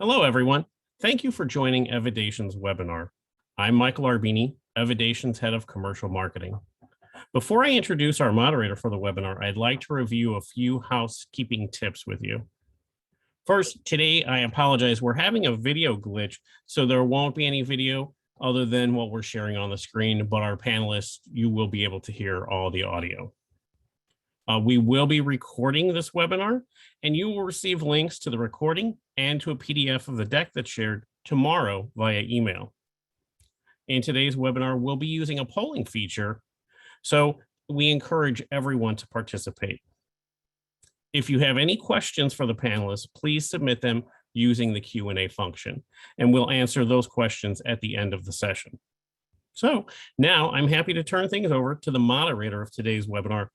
Hello, everyone. Thank you for joining Evidation's webinar. I'm Michael Arbini, Evidation's Head of Commercial Marketing. Before I introduce our moderator for the webinar, I'd like to review a few housekeeping tips with you. First, today, I apologize, we're having a video glitch, so there won't be any video other than what we're sharing on the screen, but our panelists, you will be able to hear all the audio. We will be recording this webinar, and you will receive links to the recording and to a PDF of the deck that's shared tomorrow via email. In today's webinar, we'll be using a polling feature, so we encourage everyone to participate. If you have any questions for the panelists, please submit them using the Q&A function, and we'll answer those questions at the end of the session. So now I'm happy to turn things over to the moderator of today's webinar,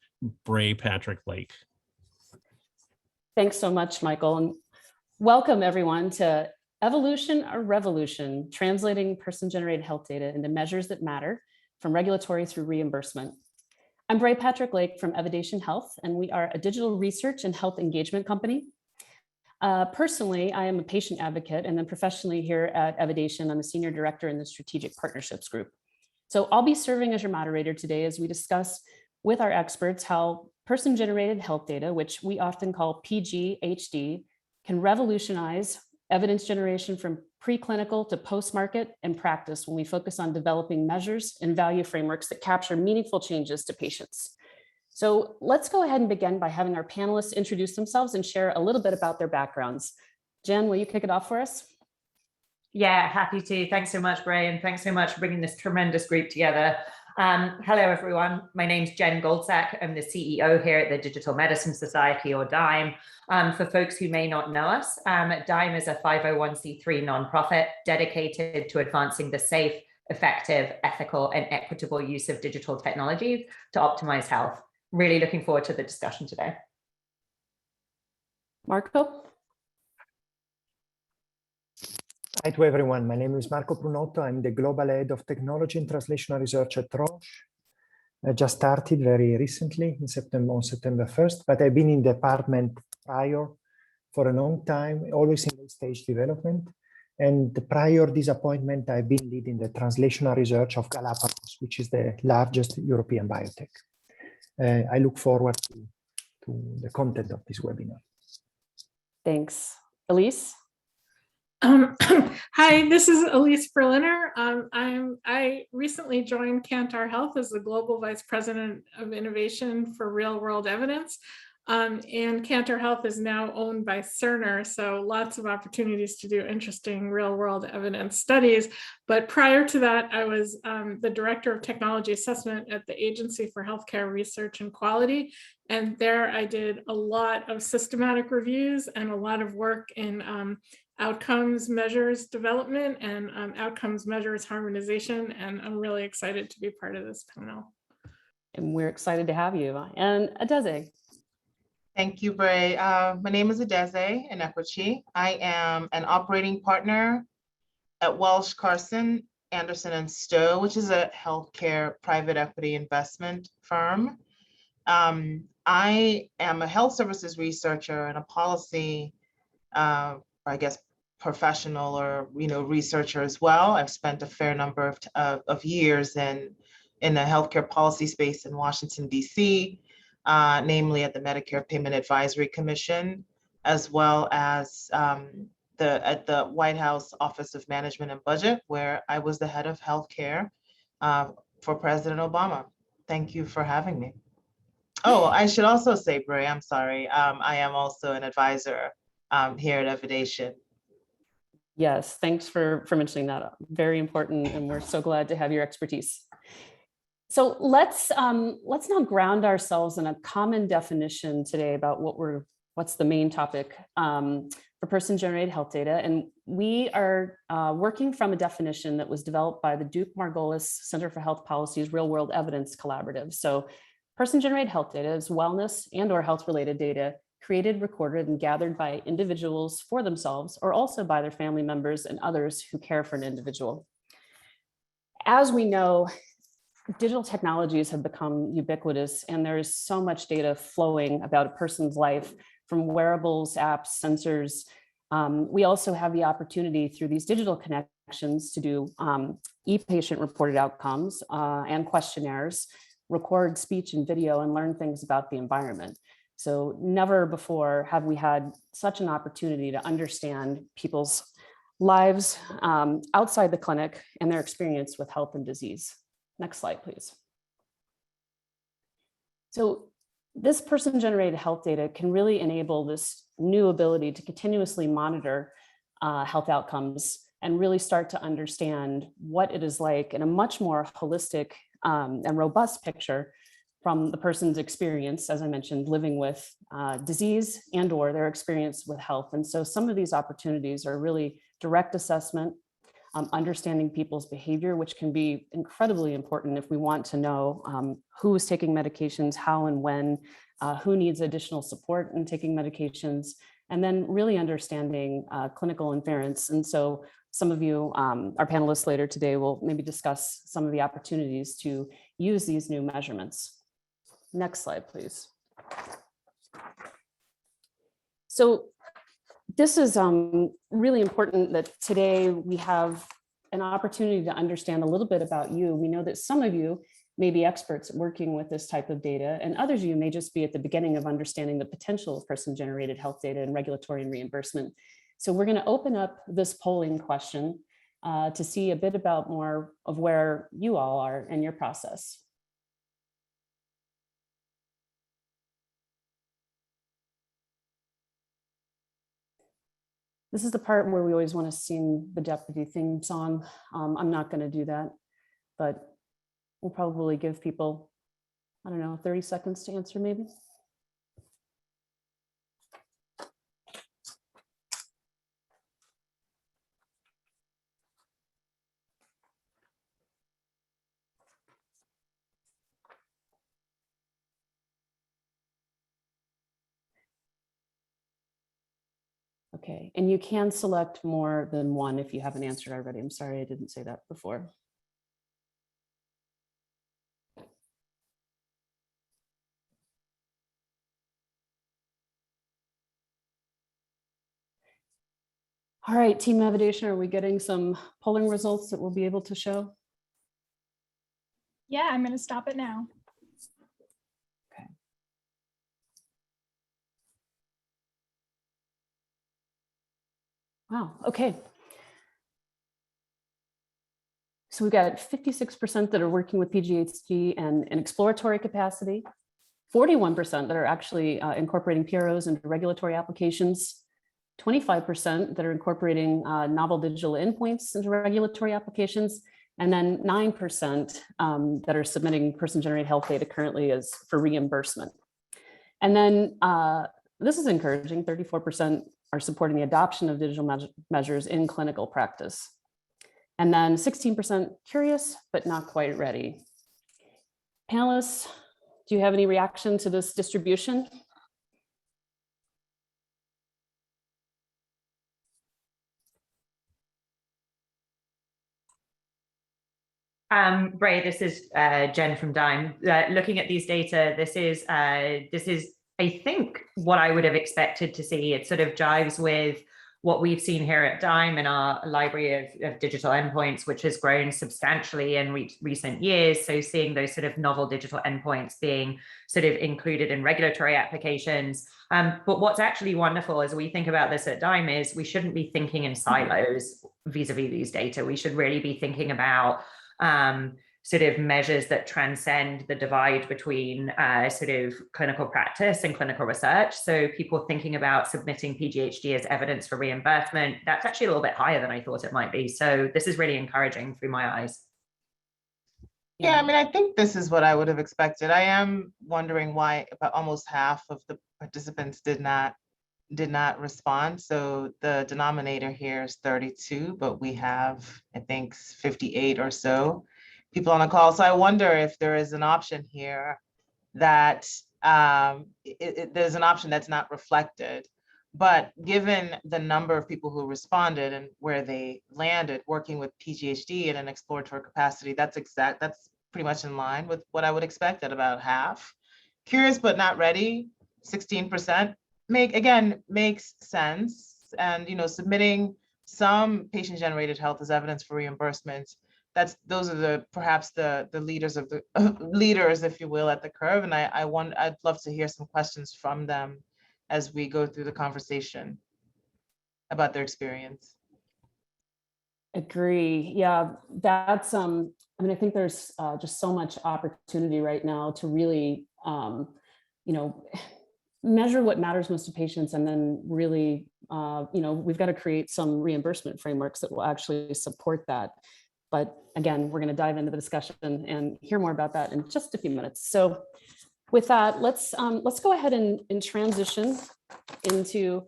Bray Patrick Lake. Thanks so much, Michael. And welcome everyone to Evolution or Revolution, translating person-generated health data into measures that matter from regulatory through reimbursement. I'm Bray Patrick Lake from Evidation Health, and we are a digital research and health engagement company. Personally, I am a patient advocate, and then professionally here at Evidation, I'm a senior director in the strategic partnerships group. So I'll be serving as your moderator today as we discuss with our experts how person-generated health data, which we often call PGHD, can revolutionize evidence generation from preclinical to post-market and practice when we focus on developing measures and value frameworks that capture meaningful changes to patients. So let's go ahead and begin by having our panelists introduce themselves and share a little bit about their backgrounds. Jen, will you kick it off for us? Yeah, happy to. Thanks so much, Bray, and thanks so much for bringing this tremendous group together. Hello, everyone. My name's Jen Goldsack. I'm the CEO here at the Digital Medicine Society, or DIME. For folks who may not know us, DIME is a 501c3 nonprofit dedicated to advancing the safe, effective, ethical, and equitable use of digital technologies to optimize health. Really looking forward to the discussion today. Marco? Hi to everyone. My name is Marco Prunotto. I'm the Global Head of Technology and Translational Research at Roche. I just started very recently on September 1st, but I've been in the department prior for a long time, always in late stage development. And prior this appointment, I've been leading the translational research of Galapagos, which is the largest European biotech. I look forward to the content of this webinar. Thanks. Elise? Hi, this is Elise Berliner. I recently joined Kantar Health as the Global Vice President of Innovation for Real World Evidence. And Kantar Health is now owned by Cerner, so lots of opportunities to do interesting real world evidence studies. But prior to that, I was the Director of Technology Assessment at the Agency for Healthcare Research and Quality. And there I did a lot of systematic reviews and a lot of work in outcomes measures development and outcomes measures harmonization. And I'm really excited to be part of this panel. And we're excited to have you. And Adaeze. Thank you, Bray. My name is Adaeze Enekwechi. I am an operating partner at Welsh, Carson, Anderson, and Stowe, which is a healthcare private equity investment firm. I am a health services researcher and a policy, I guess, professional or researcher as well. I've spent a fair number of years in the healthcare policy space in Washington, D.C., namely at the Medicare Payment Advisory Commission, as well as at the White House Office of Management and Budget, where I was the head of healthcare for President Obama. Thank you for having me. Oh, I should also say, Bray, I'm sorry. I am also an advisor here at Evidation. Yes, thanks for mentioning that. Very important, and we're so glad to have your expertise. So let's now ground ourselves in a common definition today about what's the main topic for person-generated health data. And we are working from a definition that was developed by the Duke Margolis Center for Health Policy's Real World Evidence Collaborative. So person-generated health data is wellness and or health-related data created, recorded, and gathered by individuals for themselves, or also by their family members and others who care for an individual. As we know, digital technologies have become ubiquitous, and there is so much data flowing about a person's life from wearables, apps, sensors, We also have the opportunity through these digital connections to do e-patient reported outcomes and questionnaires, record speech and video, and learn things about the environment. So never before have we had such an opportunity to understand people's lives outside the clinic and their experience with health and disease. Next slide, please. So this person-generated health data can really enable this new ability to continuously monitor health outcomes and really start to understand what it is like in a much more holistic and robust picture from the person's experience, as I mentioned, living with disease and or their experience with health. And so some of these opportunities are really direct assessment, understanding people's behavior, which can be incredibly important if we want to know who is taking medications, how and when, who needs additional support in taking medications, and then really understanding clinical inference. And so some of you, our panelists later today, will maybe discuss some of the opportunities to use these new measurements. Next slide, please. So this is really important that today we have an opportunity to understand a little bit about you. We know that some of you may be experts at working with this type of data, and others of you may just be at the beginning of understanding the potential of person-generated health data and regulatory and reimbursement. So we're going to open up this polling question to see a bit about more of where you all are in your process. This is the part where we always want to sing the deputy theme song. I'm not going to do that, but we'll probably give people, I don't know, 30 seconds to answer maybe. Okay, and you can select more than one if you haven't answered already. I'm sorry, I didn't say that before. All right, Team Evidation, are we getting some polling results that we'll be able to show? Yeah, I'm going to stop it now. Okay. Wow, okay. So we've got 56% that are working with PGHD and an exploratory capacity, 41% that are actually incorporating PROs into regulatory applications, 25% that are incorporating novel digital endpoints into regulatory applications, and then 9% that are submitting person-generated health data currently as for reimbursement. And then this is encouraging, 34% are supporting the adoption of digital measures in clinical practice. And then 16% curious, but not quite ready. Panelists, do you have any reaction to this distribution? Bray, this is Jen from Dime. Looking at these data, this is I think what I would have expected to see. It sort of jives with what we've seen here at Dime in our library of digital endpoints, which has grown substantially in recent years. So seeing those sort of novel digital endpoints being sort of included in regulatory applications. But what's actually wonderful as we think about this at Dime is we shouldn't be thinking in silos vis-a-vis these data. We should really be thinking about sort of measures that transcend the divide between sort of clinical practice and clinical research. So people thinking about submitting PGHD as evidence for reimbursement, that's actually a little bit higher than I thought it might be. So this is really encouraging through my eyes. Yeah, I mean, I think this is what I would have expected. I am wondering why about almost half of the participants did not respond. So the denominator here is 32, but we have, I think, 58 or so people on the call. So I wonder if there is an option here that there's an option that's not reflected. But given the number of people who responded and where they landed working with PGHD in an exploratory capacity, that's pretty much in line with what I would expect at about half. Curious but not ready, 16%. Makes sense. and submitting some patient-generated health as evidence for reimbursement. Those are perhaps the leaders of the leaders, if you will, at the curve. And I'd love to hear some questions from them as we go through the conversation about their experience. Agree. Yeah, that's I mean, I think there's just so much opportunity right now to really measure what matters most to patients, and then really we've got to create some reimbursement frameworks that will actually support that. But again, we're going to dive into the discussion and hear more about that in just a few minutes. So with that, let's go ahead and transition into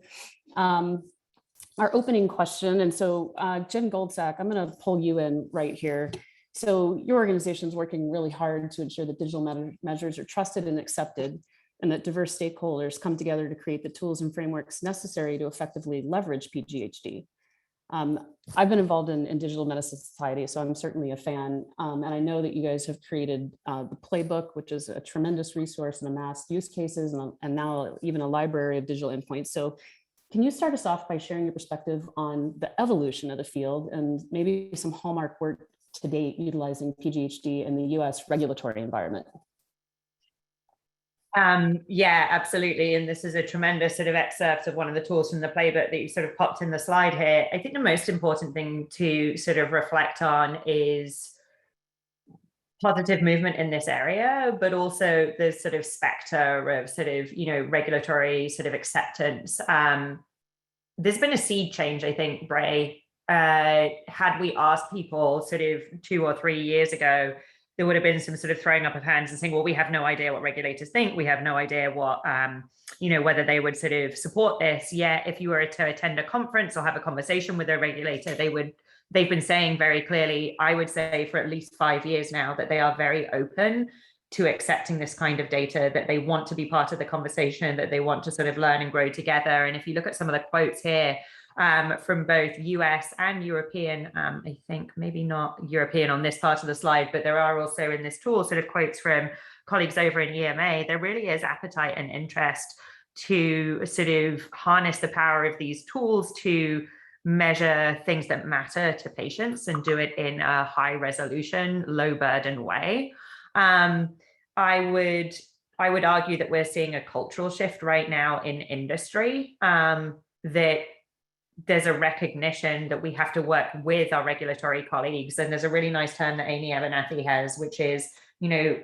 our opening question. And so Jen Goldsack, I'm going to pull you in right here. So your organization is working really hard to ensure that digital measures are trusted and accepted, and that diverse stakeholders come together to create the tools and frameworks necessary to effectively leverage PGHD. I've been involved in Digital Medicine Society, so I'm certainly a fan. And I know that you guys have created the playbook, which is a tremendous resource and amassed use cases, and now even a library of digital endpoints. So can you start us off by sharing your perspective on the evolution of the field and maybe some hallmark work to date utilizing PGHD in the US regulatory environment? Yeah, absolutely. And this is a tremendous sort of excerpt of one of the tools from the playbook that you sort of popped in the slide here. I think the most important thing to sort of reflect on is positive movement in this area, but also the sort of specter of sort of, regulatory sort of acceptance. There's been a seed change, I think, Bray. Had we asked people sort of 2 or 3 years ago, there would have been some sort of throwing up of hands and saying, well, we have no idea what regulators think. We have no idea what, whether they would sort of support this. Yeah, if you were to attend a conference or have a conversation with a regulator, they've been saying very clearly, I would say for at least 5 years now, that they are very open to accepting this kind of data, that they want to be part of the conversation, that they want to sort of learn and grow together. And if you look at some of the quotes here from both US and European, I think maybe not European on this part of the slide, but there are also in this tool sort of quotes from colleagues over in EMA, there really is appetite and interest to sort of harness the power of these tools to measure things that matter to patients and do it in a high resolution, low burden way. I would argue that we're seeing a cultural shift right now in industry, that there's a recognition that we have to work with our regulatory colleagues. And there's a really nice term that Amy Abernathy has, which is,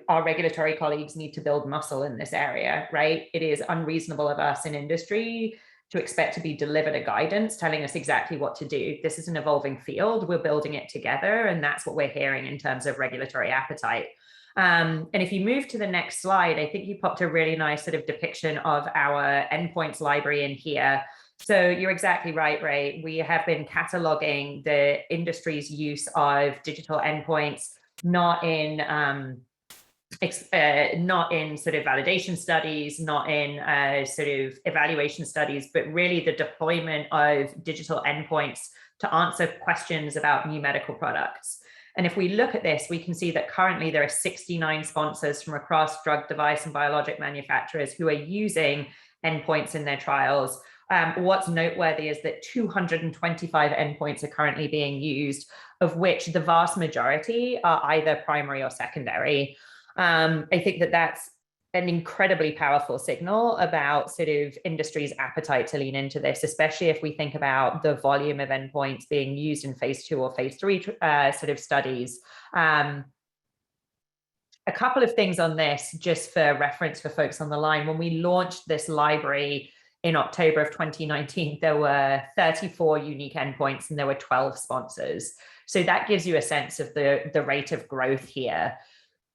our regulatory colleagues need to build muscle in this area, right? It is unreasonable of us in industry to expect to be delivered a guidance telling us exactly what to do. This is an evolving field. We're building it together. And that's what we're hearing in terms of regulatory appetite. And if you move to the next slide, I think you popped a really nice sort of depiction of our endpoints library in here. So you're exactly right, Ray. We have been cataloging the industry's use of digital endpoints, not in sort of validation studies, not in sort of evaluation studies, but really the deployment of digital endpoints to answer questions about new medical products. And if we look at this, we can see that currently there are 69 sponsors from across drug, device, and biologic manufacturers who are using endpoints in their trials. What's noteworthy is that 225 endpoints are currently being used, of which the vast majority are either primary or secondary. I think that that's an incredibly powerful signal about sort of industry's appetite to lean into this, especially if we think about the volume of endpoints being used in phase 2 or phase 3 sort of studies. A couple of things on this, just for reference for folks on the line. When we launched this library in October of 2019, there were 34 unique endpoints and there were 12 sponsors. So that gives you a sense of the rate of growth here.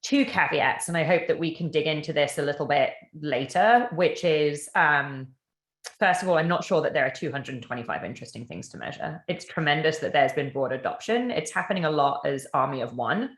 2 caveats, and I hope that we can dig into this a little bit later, which is, first of all, I'm not sure that there are 225 interesting things to measure. It's tremendous that there's been broad adoption. It's happening a lot as army of one,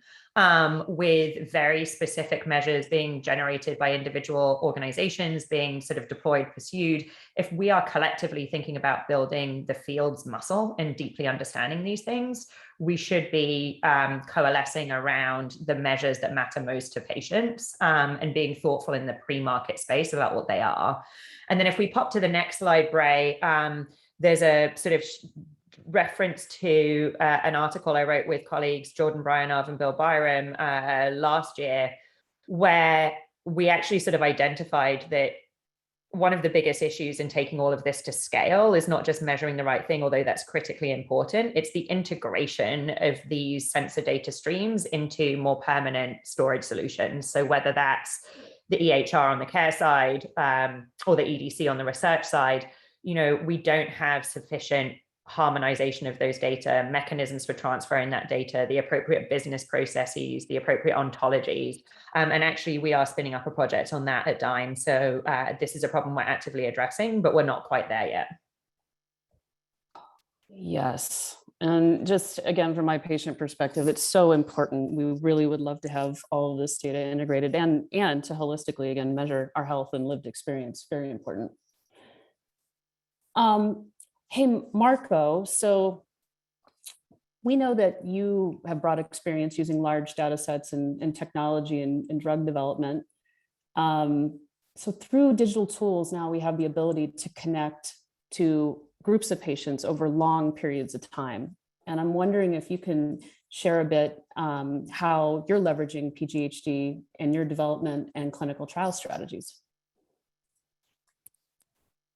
with very specific measures being generated by individual organizations, being sort of deployed, pursued. If we are collectively thinking about building the field's muscle and deeply understanding these things, we should be coalescing around the measures that matter most to patients, and being thoughtful in the pre-market space about what they are. And then if we pop to the next slide, Bray, there's a sort of reference to an article I wrote with colleagues Jordan Bryanov and Bill Byram last year, where we actually sort of identified that one of the biggest issues in taking all of this to scale is not just measuring the right thing, although that's critically important. It's the integration of these sensor data streams into more permanent storage solutions. So whether that's the EHR on the care side or the EDC on the research side, you know, we don't have sufficient harmonization of those data, mechanisms for transferring that data, the appropriate business processes, the appropriate ontologies. And actually, we are spinning up a project on that at Dime. So this is a problem we're actively addressing, but we're not quite there yet. Yes. And just again, from my patient perspective, it's so important. We really would love to have all of this data integrated and to holistically, again, measure our health and lived experience. Very important. Hey, Marco, so we know that you have broad experience using large data sets and technology and drug development. So through digital tools, now we have the ability to connect to groups of patients over long periods of time. And I'm wondering if you can share a bit how you're leveraging PGHD in your development and clinical trial strategies.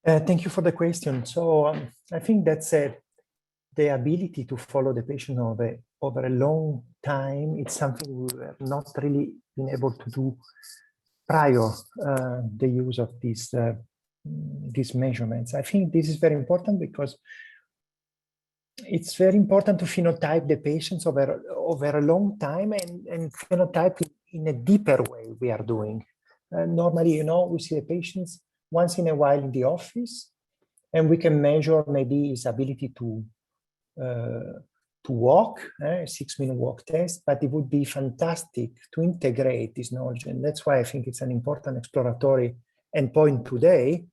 Thank you for the question. So I think that's the ability to follow the patient over a long time. It's something we have not really been able to do prior the use of these measurements. I think this is very important because it's very important to phenotype the patients over a long time and phenotype in a deeper way we are doing. Normally, you know, we see the patients once in a while in the office, and we can measure maybe his ability to walk, a 6-minute walk test, but it would be fantastic to integrate this knowledge. And that's why I think it's an important exploratory endpoint today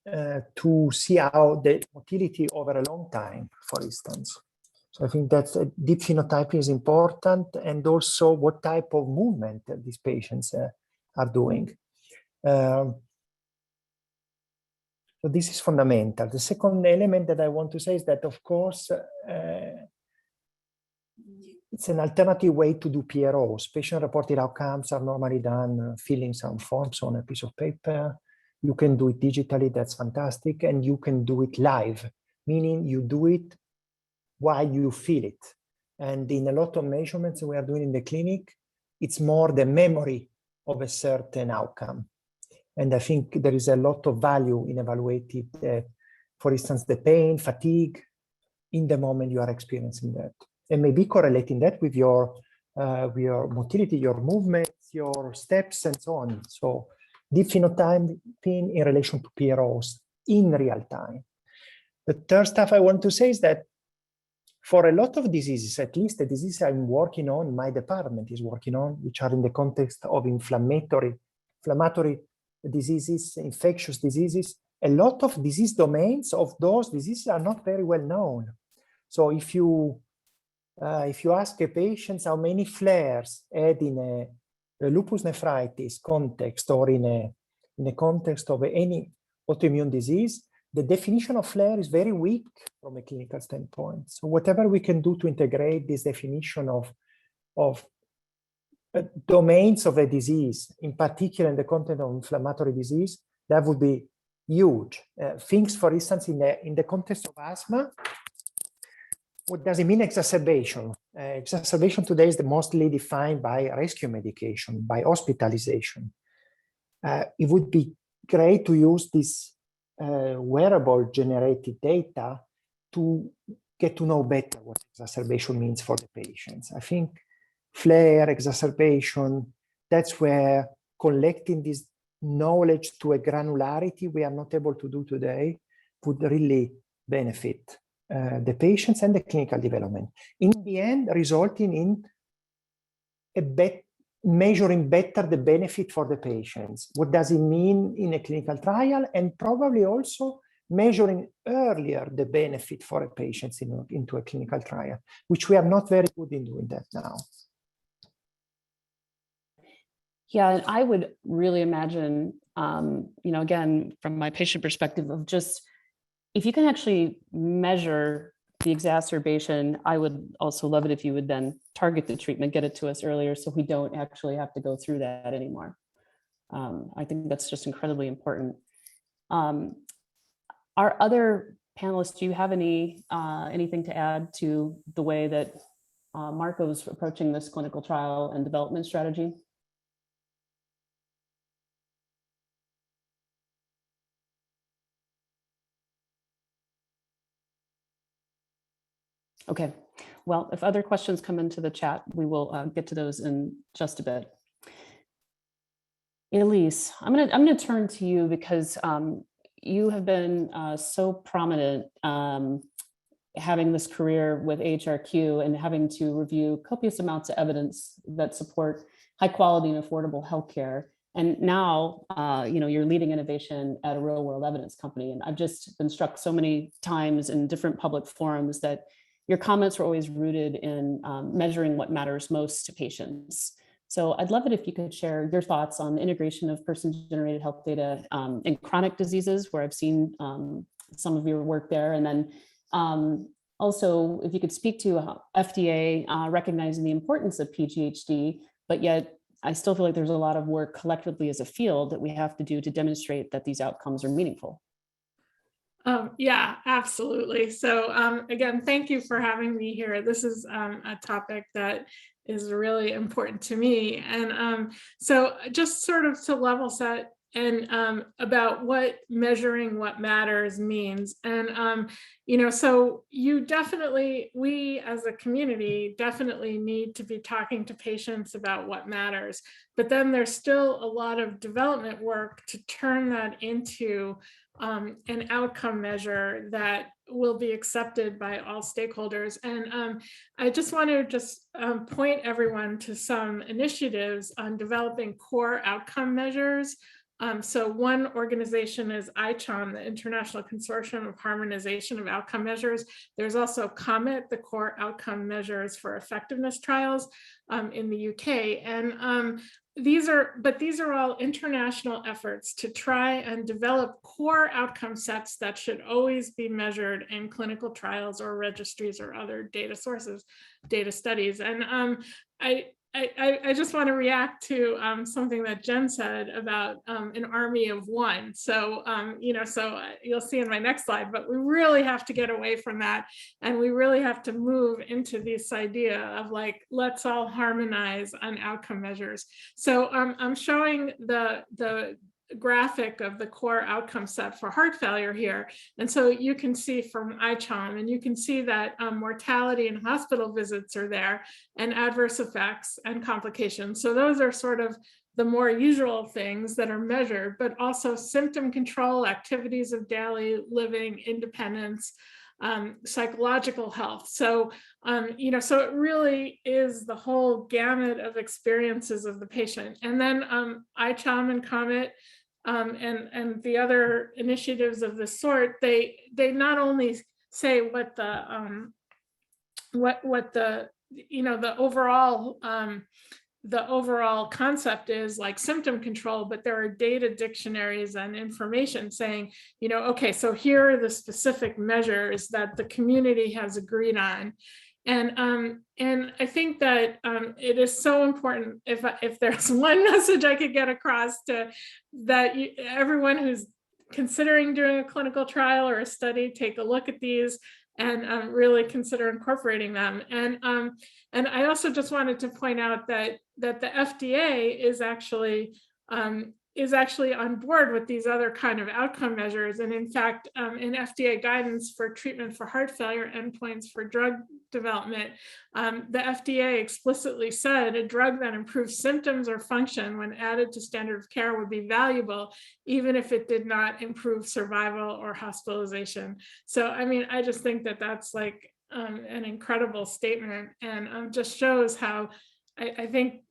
to see how the motility over a long time, for instance. So I think that deep phenotyping is important, and also what type of movement these patients are doing. So this is fundamental. The second element that I want to say is that, of course, it's an alternative way to do PROs. Patient-reported outcomes are normally done filling some forms on a piece of paper. You can do it digitally, that's fantastic. And you can do it live, meaning you do it while you feel it. And in a lot of measurements we are doing in the clinic, it's more the memory of a certain outcome. And I think there is a lot of value in evaluating, for instance, the pain, fatigue, in the moment you are experiencing that. And maybe correlating that with your motility, your movements, your steps, and so on. So deep phenotyping in relation to PROs in real time. The third stuff I want to say is that for a lot of diseases, at least the diseases I'm working on, my department is working on, which are in the context of inflammatory diseases, infectious diseases, a lot of disease domains of those diseases are not very well known. So if you ask a patient how many flares had in a lupus nephritis context or in a context of any autoimmune disease, the definition of flare is very weak from a clinical standpoint. So whatever we can do to integrate this definition of domains of a disease, in particular in the context of inflammatory disease, that would be huge. Things, for instance, in the context of asthma, what does it mean exacerbation? Exacerbation today is mostly defined by rescue medication, by hospitalization. It would be great to use this wearable generated data to get to know better what exacerbation means for the patients. I think flare, exacerbation, that's where collecting this knowledge to a granularity we are not able to do today would really benefit the patients and the clinical development. In the end, resulting in measuring better the benefit for the patients. What does it mean in a clinical trial? And probably also measuring earlier the benefit for a patient into a clinical trial, which we are not very good in doing that now. Yeah, and I would really imagine, again, from my patient perspective of just if you can actually measure the exacerbation, I would also love it if you would then target the treatment, get it to us earlier so we don't actually have to go through that anymore. I think that's just incredibly important. Our other panelists, do you have anything to add to the way that Marco's approaching this clinical trial and development strategy? Okay, well, if other questions come into the chat, we will get to those in just a bit. Elise, I'm gonna turn to you because you have been so prominent having this career with AHRQ and having to review copious amounts of evidence that support high quality and affordable healthcare. And now, you're leading innovation at a real world evidence company. And I've just been struck so many times in different public forums that your comments were always rooted in measuring what matters most to patients. So I'd love it if you could share your thoughts on the integration of person-generated health data in chronic diseases, where I've seen some of your work there. And then also, if you could speak to FDA recognizing the importance of PGHD, but yet I still feel like there's a lot of work collectively as a field that we have to do to demonstrate that these outcomes are meaningful. Yeah, absolutely. So again, thank you for having me here. This is a topic that is really important to me. And so just sort of to level set and about what measuring what matters means. And, so we as a community definitely need to be talking to patients about what matters, but then there's still a lot of development work to turn that into an outcome measure that will be accepted by all stakeholders. And I just want to point everyone to some initiatives on developing core outcome measures. So one organization is ICHOM, the International Consortium of Harmonization of Outcome Measures. There's also COMET, the Core Outcome Measures for Effectiveness Trials in the UK. And these are all international efforts to try and develop core outcome sets that should always be measured in clinical trials or registries or other data sources, data studies. And I just want to react to something that Jen said about an army of one. So, so you'll see in my next slide, but we really have to get away from that. And we really have to move into this idea of like, let's all harmonize on outcome measures. So I'm showing the graphic of the core outcome set for heart failure here. And so you can see from ICHOM, and you can see that mortality and hospital visits are there, and adverse effects and complications. So those are sort of the more usual things that are measured, but also symptom control, activities of daily living, independence, psychological health. So, so it really is the whole gamut of experiences of the patient. And then ICHOM and COMET and the other initiatives of this sort, they not only say what the overall concept is, like symptom control, but there are data dictionaries and information saying, okay, so here are the specific measures that the community has agreed on. And I think that it is so important, if there's one message I could get across to everyone who's considering doing a clinical trial or a study, take a look at these and really consider incorporating them. And I also just wanted to point out that the FDA is actually on board with these other kind of outcome measures. And in fact, in FDA guidance for treatment for heart failure endpoints for drug development, the FDA explicitly said a drug that improves symptoms or function when added to standard of care would be valuable, even if it did not improve survival or hospitalization. So, I mean, I just think that that's like an incredible statement, and just shows how I think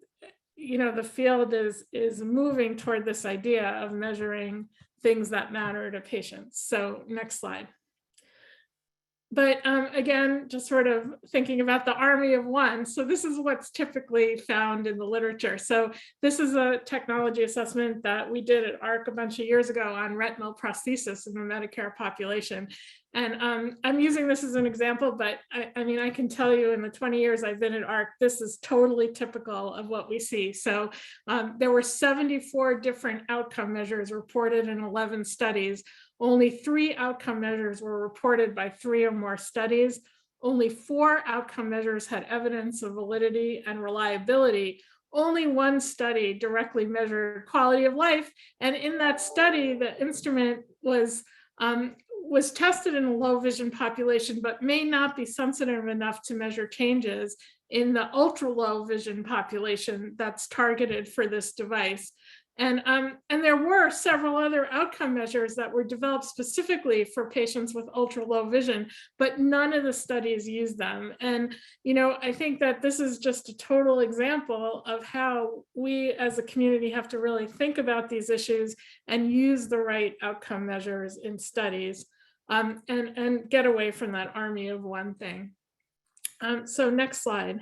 the field is moving toward this idea of measuring things that matter to patients. So next slide. But again, just sort of thinking about the army of one. So this is what's typically found in the literature. So this is a technology assessment that we did at ARC a bunch of years ago on retinal prosthesis in the Medicare population. And I'm using this as an example, but I mean, I can tell you in the 20 years I've been at ARC, this is totally typical of what we see. So there were 74 different outcome measures reported in 11 studies. Only 3 outcome measures were reported by 3 or more studies. Only 4 outcome measures had evidence of validity and reliability. Only 1 study directly measured quality of life. And in that study, the instrument was tested in a low vision population, but may not be sensitive enough to measure changes in the ultra low vision population that's targeted for this device. And there were several other outcome measures that were developed specifically for patients with ultra low vision, but none of the studies used them. And, you know, I think that this is just a total example of how we as a community have to really think about these issues and use the right outcome measures in studies, and get away from that army of one thing. So next slide.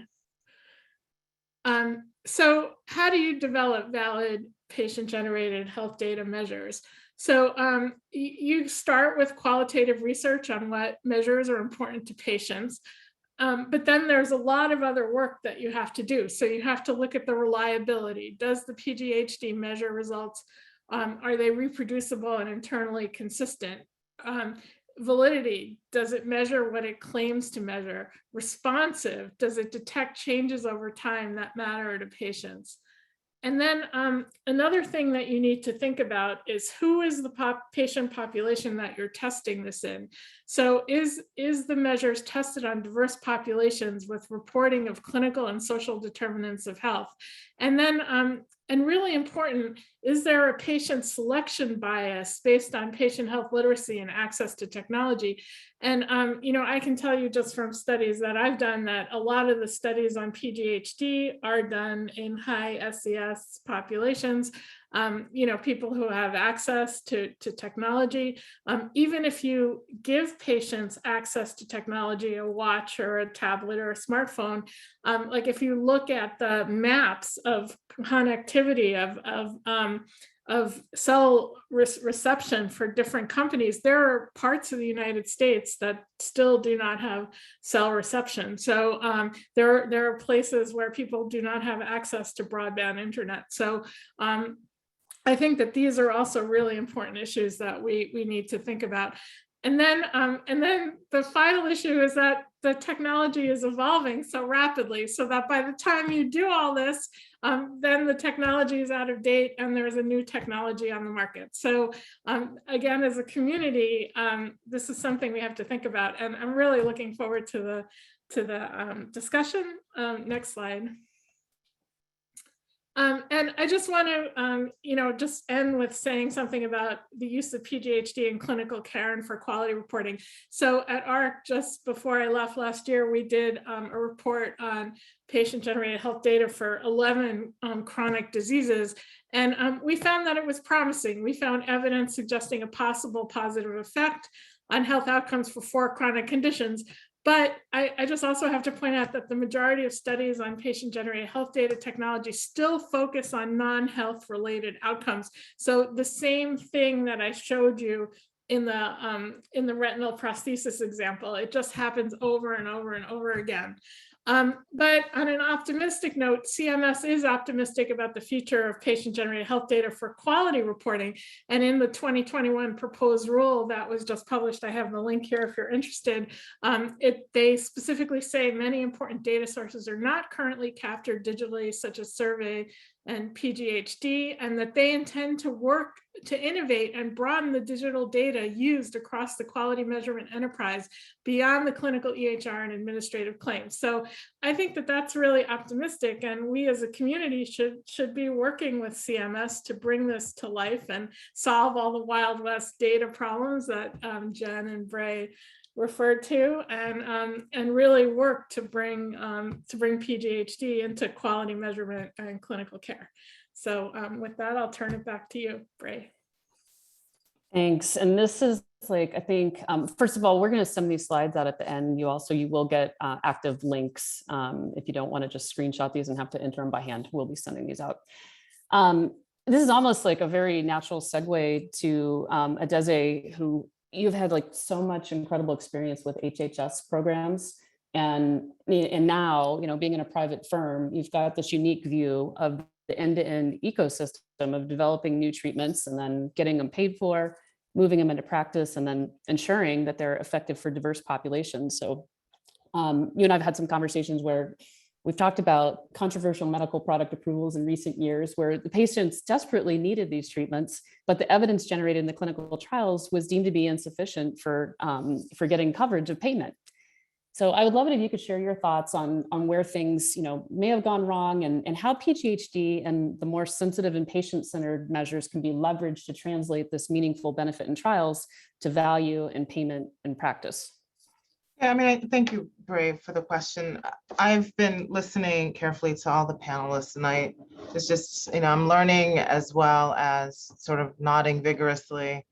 So how do you develop valid patient-generated health data measures? So you start with qualitative research on what measures are important to patients, but then there's a lot of other work that you have to do. So you have to look at the reliability. Does the PGHD measure results? Are they reproducible and internally consistent? Validity, does it measure what it claims to measure? Responsive, does it detect changes over time that matter to patients? And then another thing that you need to think about is who is the patient population that you're testing this in? So is the measures tested on diverse populations with reporting of clinical and social determinants of health? And then, and really important, is there a patient selection bias based on patient health literacy and access to technology? And you know, I can tell you just from studies that I've done that a lot of the studies on PGHD are done in high SES populations. You know, people who have access to technology. Even if you give patients access to technology, a watch or a tablet or a smartphone, like if you look at the maps of connectivity of cell reception for different companies, there are parts of the United States that still do not have cell reception. So there are places where people do not have access to broadband internet. So I think that these are also really important issues that we need to think about. And then the final issue is that the technology is evolving so rapidly, so that by the time you do all this, then the technology is out of date and there's a new technology on the market. So again, as a community, this is something we have to think about. And I'm really looking forward to the discussion. Next slide. And I just want to, you know, just end with saying something about the use of PGHD in clinical care and for quality reporting. So at ARC, just before I left last year, we did a report on patient-generated health data for 11 chronic diseases. And we found that it was promising. We found evidence suggesting a possible positive effect on health outcomes for 4 chronic conditions. But I just also have to point out that the majority of studies on patient-generated health data technology still focus on non-health related outcomes. So the same thing that I showed you in the retinal prosthesis example, it just happens over and over and over again. But on an optimistic note, CMS is optimistic about the future of patient-generated health data for quality reporting. And in the 2021 proposed rule that was just published, I have the link here if you're interested, they specifically say many important data sources are not currently captured digitally, such as survey and PGHD, and that they intend to work to innovate and broaden the digital data used across the quality measurement enterprise beyond the clinical EHR and administrative claims. So I think that that's really optimistic, and we as a community should be working with CMS to bring this to life and solve all the Wild West data problems that Jen and Bray referred to, and really work to bring PGHD into quality measurement and clinical care. So with that, I'll turn it back to you, Bray. Thanks. And this is like, I think, first of all, we're going to send these slides out at the end. You will get active links if you don't want to just screenshot these and have to enter them by hand. We'll be sending these out. This is almost like a very natural segue to Adaeze, who you've had like so much incredible experience with HHS programs. And now, being in a private firm, you've got this unique view of the end-to-end ecosystem of developing new treatments and then getting them paid for, moving them into practice, and then ensuring that they're effective for diverse populations. So you and I've had some conversations where we've talked about controversial medical product approvals in recent years where the patients desperately needed these treatments, but the evidence generated in the clinical trials was deemed to be insufficient for getting coverage of payment. So I would love it if you could share your thoughts on where things may have gone wrong and how PGHD and the more sensitive and patient-centered measures can be leveraged to translate this meaningful benefit in trials to value and payment in practice. Yeah, I mean, thank you, Bray, for the question. I've been listening carefully to all the panelists, and it's just, I'm learning as well as sort of nodding vigorously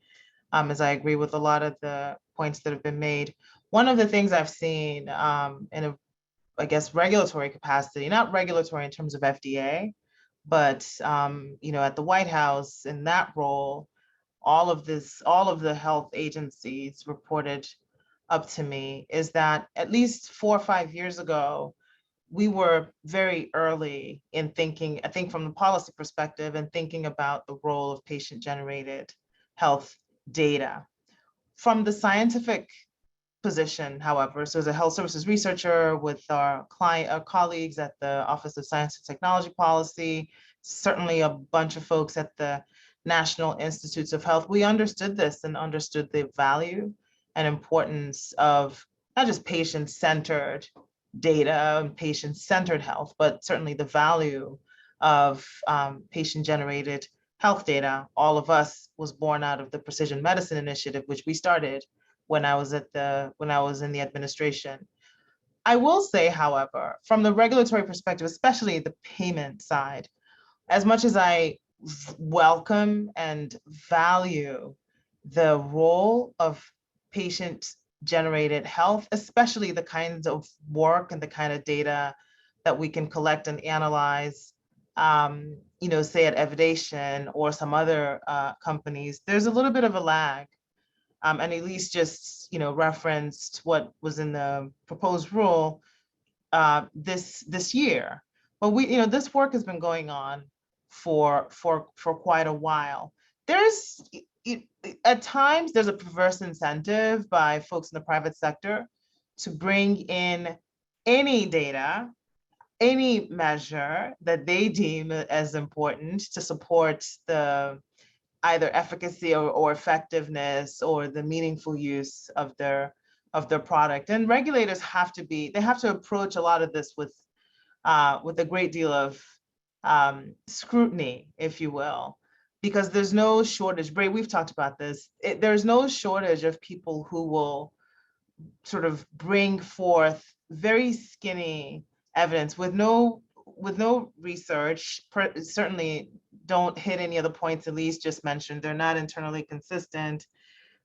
as I agree with a lot of the points that have been made. One of the things I've seen in a, I guess, regulatory capacity, not regulatory in terms of FDA, but at the White House in that role, all of the health agencies reported up to me is that at least 4 or 5 years ago, we were very early in thinking, I think from the policy perspective, and thinking about the role of patient-generated health data. From the scientific position, however, so as a health services researcher with our colleagues at the Office of Science and Technology Policy, certainly a bunch of folks at the National Institutes of Health, we understood this and understood the value and importance of not just patient-centered data and patient-centered health, but certainly the value of patient-generated health data. All of us was born out of the Precision Medicine Initiative, which we started when I was in the administration. I will say, however, from the regulatory perspective, especially the payment side, as much as I welcome and value the role of patient-generated health, especially the kinds of work and the kind of data that we can collect and analyze, say at Evidation or some other companies, there's a little bit of a lag. And Elise just, referenced what was in the proposed rule this year. But this work has been going on for quite a while. At times, there's a perverse incentive by folks in the private sector to bring in any data, any measure that they deem as important to support the either efficacy or effectiveness or the meaningful use of their product. And regulators have to approach a lot of this with a great deal of scrutiny, if you will, because there's no shortage. Bray, we've talked about this. There's no shortage of people who will sort of bring forth very skinny evidence with no research, certainly don't hit any of the points Elise just mentioned. They're not internally consistent.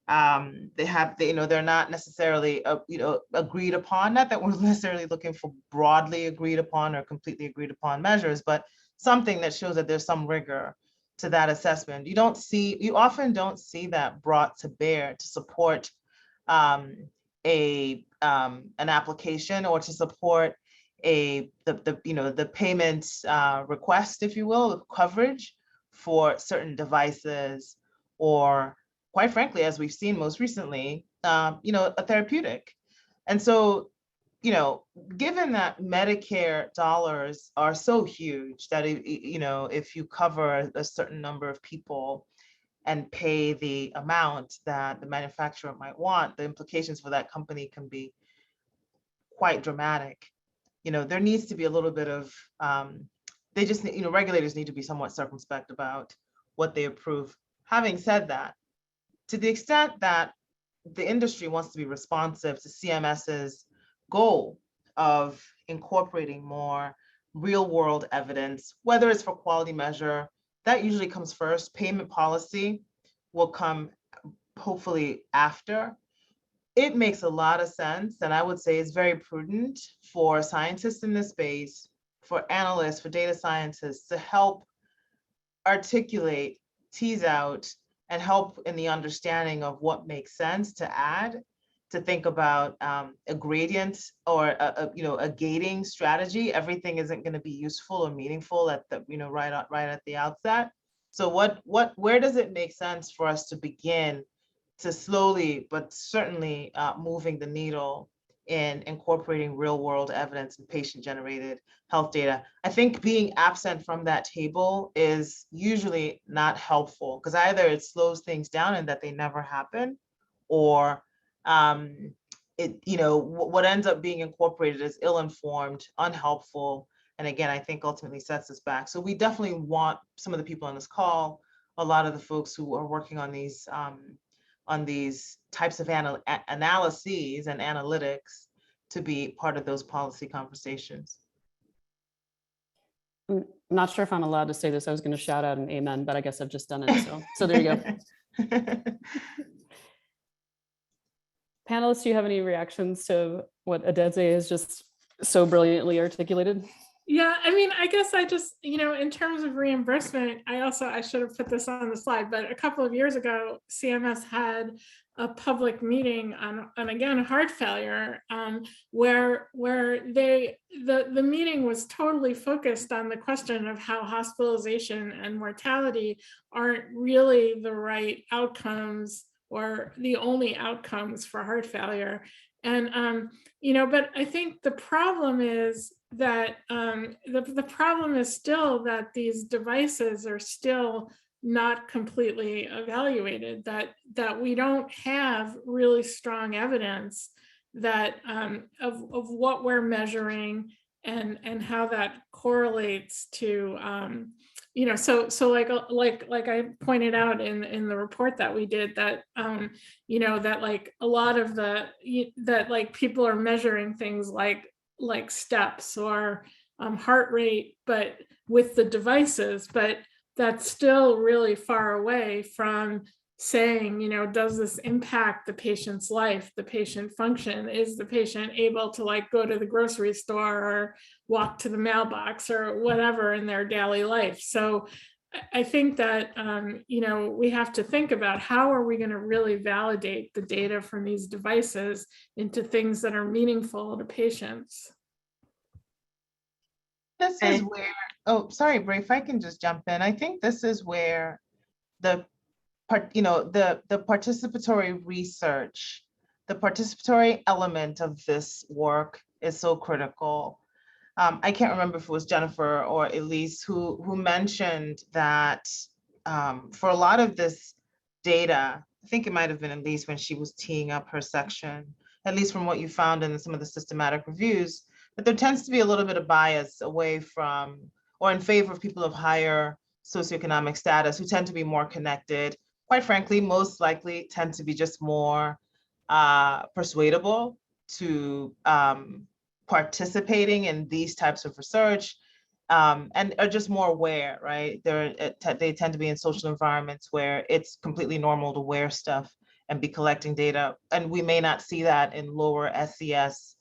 They're not necessarily agreed upon. Not that we're necessarily looking for broadly agreed upon or completely agreed upon measures, but something that shows that there's some rigor to that assessment. You often don't see that brought to bear to support an application or to support the payment request, if you will, coverage for certain devices, or quite frankly, as we've seen most recently, a therapeutic. And so, given that Medicare dollars are so huge that if you cover a certain number of people and pay the amount that the manufacturer might want, the implications for that company can be quite dramatic. There needs to be a little bit of, regulators need to be somewhat circumspect about what they approve. Having said that, to the extent that the industry wants to be responsive to CMS's goal of incorporating more real world evidence, whether it's for quality measure, that usually comes first. Payment policy will come hopefully after, it makes a lot of sense. And I would say it's very prudent for scientists in this space, for analysts, for data scientists to help articulate, tease out, and help in the understanding of what makes sense to add, to think about a gradient or a gating strategy. Everything isn't going to be useful or meaningful at the right at the outset. So where does it make sense for us to begin to slowly but certainly moving the needle in incorporating real world evidence and patient generated health data? I think being absent from that table is usually not helpful, because either it slows things down and that they never happen, or what ends up being incorporated is ill-informed, unhelpful, and again, I think ultimately sets us back. So we definitely want some of the people on this call, a lot of the folks who are working on these types of analyses and analytics to be part of those policy conversations. I'm not sure if I'm allowed to say this. I was going to shout out an amen, but I guess I've just done it. So there you go. Panelists, do you have any reactions to what Adaeze has just so brilliantly articulated? Yeah, I mean, I guess I just, in terms of reimbursement, I should have put this on the slide, but a couple of years ago, CMS had a public meeting on again, heart failure, where the meeting was totally focused on the question of how hospitalization and mortality aren't really the right outcomes or the only outcomes for heart failure. And, but I think the problem is that the problem is still that these devices are still not completely evaluated, that we don't have really strong evidence that of what we're measuring and how that correlates to so like I pointed out in the report that we did, that that like a lot of that like people are measuring things like steps or heart rate, but with the devices, but that's still really far away from saying, does this impact the patient's life, the patient function? Is the patient able to like go to the grocery store or walk to the mailbox or whatever in their daily life? So I think that, we have to think about how are we going to really validate the data from these devices into things that are meaningful to patients. This is where, oh, sorry, Bray, if I can just jump in. I think this is where the participatory research, the participatory element of this work is so critical. I can't remember if it was Jennifer or Elise who mentioned that for a lot of this data, I think it might have been Elise when she was teeing up her section, at least from what you found in some of the systematic reviews, that there tends to be a little bit of bias away from or in favor of people of higher socioeconomic status who tend to be more connected. Quite frankly, most likely tend to be just more persuadable to participating in these types of research and are just more aware, right? They tend to be in social environments where it's completely normal to wear stuff and be collecting data. And we may not see that in lower SES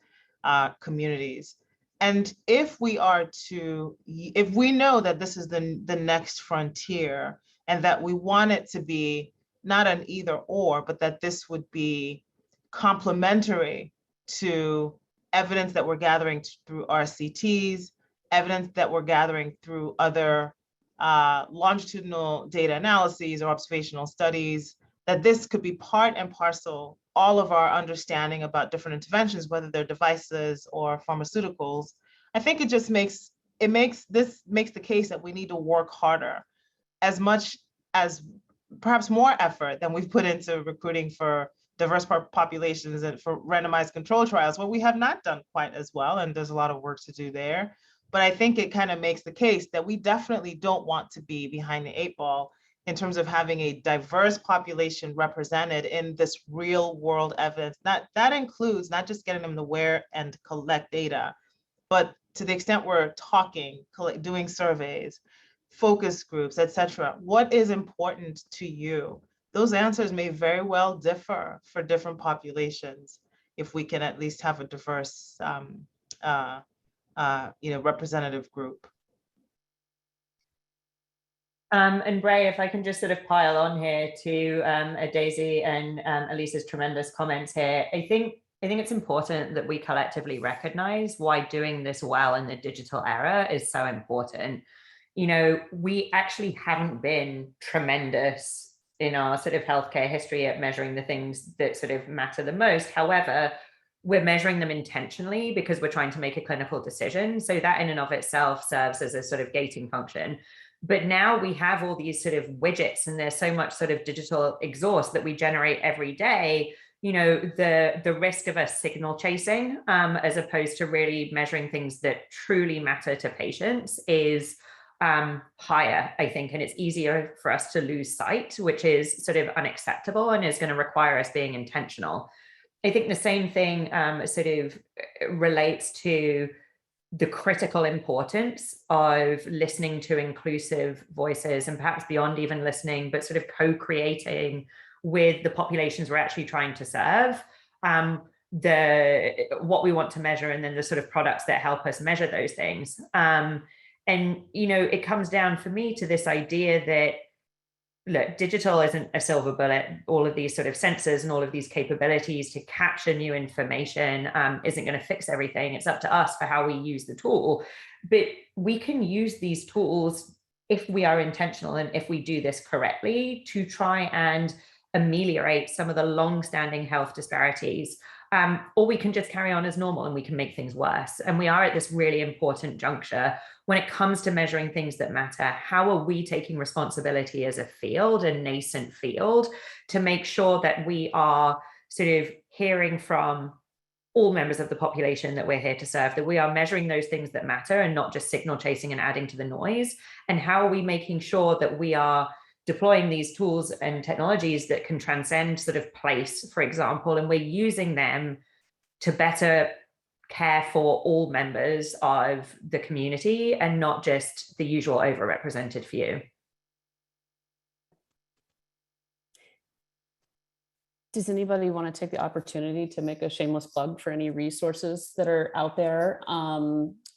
communities. And if we know that this is the next frontier and that we want it to be not an either or, but that this would be complementary to evidence that we're gathering through RCTs, evidence that we're gathering through other longitudinal data analyses or observational studies, that this could be part and parcel all of our understanding about different interventions, whether they're devices or pharmaceuticals. I think it just makes the case that we need to work harder, as much as perhaps more effort than we've put into recruiting for diverse populations and for randomized control trials, where we have not done quite as well, and there's a lot of work to do there. But I think it kind of makes the case that we definitely don't want to be behind the 8 ball in terms of having a diverse population represented in this real world evidence. That includes not just getting them to wear and collect data, but to the extent we're talking, doing surveys, focus groups, et cetera. What is important to you? those answers may very well differ for different populations if we can at least have a diverse, representative group. And Bray, if I can just sort of pile on here to Adaeze and Elisa's tremendous comments here, I think it's important that we collectively recognize why doing this well in the digital era is so important. You know, we actually haven't been tremendous in our sort of healthcare history at measuring the things that sort of matter the most. However, we're measuring them intentionally because we're trying to make a clinical decision. So that in and of itself serves as a sort of gating function. But now we have all these sort of widgets, and there's so much sort of digital exhaust that we generate every day. You know, the risk of us signal chasing as opposed to really measuring things that truly matter to patients is higher, I think, and it's easier for us to lose sight, which is sort of unacceptable and is going to require us being intentional. I think the same thing sort of relates to the critical importance of listening to inclusive voices, and perhaps beyond even listening, but sort of co-creating with the populations we're actually trying to serve, what we want to measure, and then the sort of products that help us measure those things. And, you know, it comes down for me to this idea that, look, digital isn't a silver bullet. All of these sort of sensors and all of these capabilities to capture new information isn't going to fix everything. It's up to us for how we use the tool. But we can use these tools if we are intentional and if we do this correctly to try and ameliorate some of the long-standing health disparities. Or we can just carry on as normal and we can make things worse. And we are at this really important juncture when it comes to measuring things that matter. How are we taking responsibility as a field, a nascent field, to make sure that we are sort of hearing from all members of the population that we're here to serve, that we are measuring those things that matter and not just signal chasing and adding to the noise? And how are we making sure that we are deploying these tools and technologies that can transcend sort of place, for example, and we're using them to better care for all members of the community and not just the usual overrepresented few. Does anybody want to take the opportunity to make a shameless plug for any resources that are out there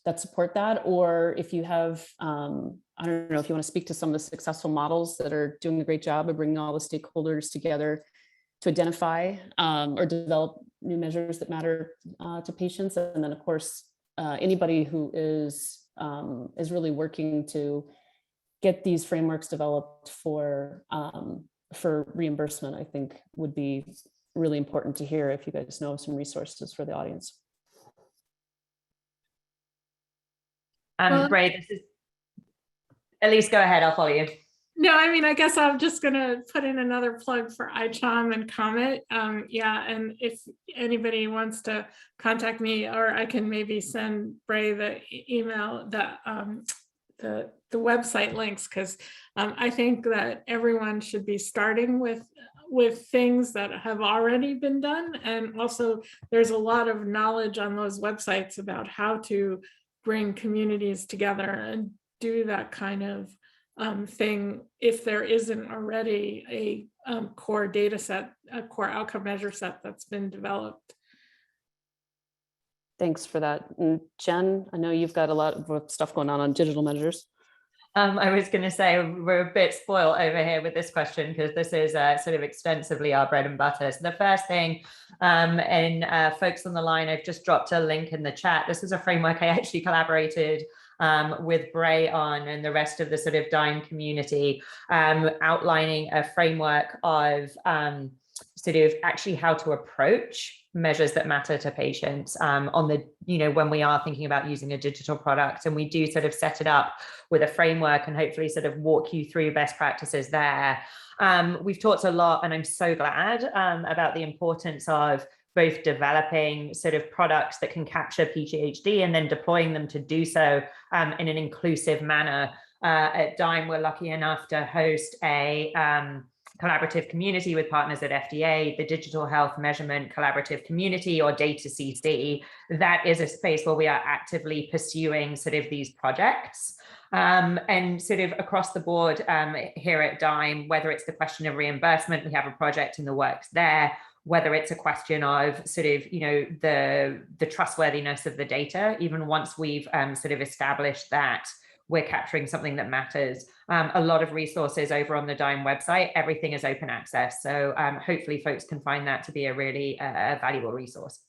that support that? Or if you have, I don't know, if you want to speak to some of the successful models that are doing a great job of bringing all the stakeholders together to identify or develop new measures that matter to patients. And then of course, anybody who is really working to get these frameworks developed for reimbursement, I think would be really important to hear if you guys know some resources for the audience. Bray, this is, Elise, go ahead, I'll follow you. No, I mean, I guess I'm just going to put in another plug for ICHOM and Comet. Yeah, and if anybody wants to contact me, or I can maybe send Bray the email, the website links, because I think that everyone should be starting with things that have already been done. And also there's a lot of knowledge on those websites about how to bring communities together and do that kind of thing if there isn't already a core data set, a core outcome measure set that's been developed. Thanks for that. And Jen, I know you've got a lot of stuff going on digital measures. I was going to say we're a bit spoiled over here with this question because this is sort of extensively our bread and butter. So the first thing, and folks on the line, I've just dropped a link in the chat. This is a framework I actually collaborated with Bray on and the rest of the sort of DIME community, outlining a framework of sort of actually how to approach measures that matter to patients on the, when we are thinking about using a digital product. And we do sort of set it up with a framework and hopefully sort of walk you through best practices there. We've talked a lot, and I'm so glad about the importance of both developing sort of products that can capture PGHD and then deploying them to do so in an inclusive manner. At DIME, we're lucky enough to host a collaborative community with partners at FDA, the Digital Health Measurement Collaborative Community, or Data CC. That is a space where we are actively pursuing sort of these projects. And sort of across the board here at DIME, whether it's the question of reimbursement, we have a project in the works there, whether it's a question of sort of, you know, the trustworthiness of the data, even once we've sort of established that we're capturing something that matters. A lot of resources over on the DIME website, everything is open access. So hopefully folks can find that to be a really valuable resource.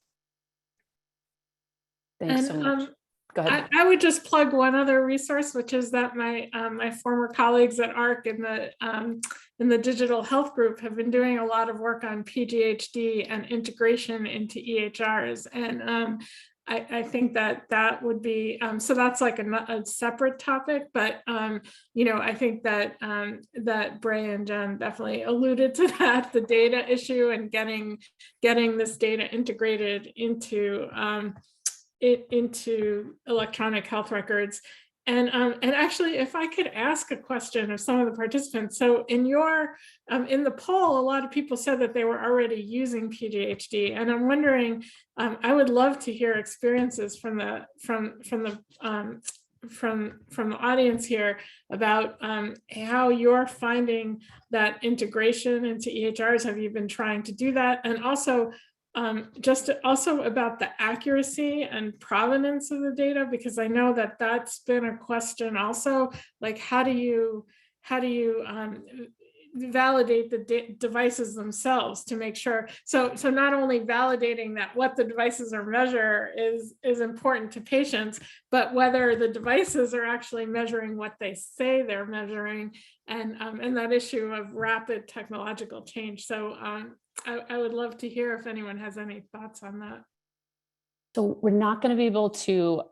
Thanks so much. Go ahead. I would just plug one other resource, which is that my my former colleagues at ARC in the digital health group have been doing a lot of work on PGHD and integration into EHRs, and I think that would be so that's like a separate topic, but you know, I think that that Bray and Jen definitely alluded to that, the data issue and getting this data integrated into into electronic health records. And actually, if I could ask a question of some of the participants. So in your in the poll, a lot of people said that they were already using PGHD, and I'm wondering, I would love to hear experiences from the audience here about how you're finding that integration into EHRs. Have you been trying to do that? And also, just also about the accuracy and provenance of the data, because I know that that's been a question also, like how do you validate the devices themselves to make sure, so not only validating that what the devices are measure is important to patients, but whether the devices are actually measuring what they say they're measuring, and that issue of rapid technological change. So I would love to hear if anyone has any thoughts on that. So we're not going to be able to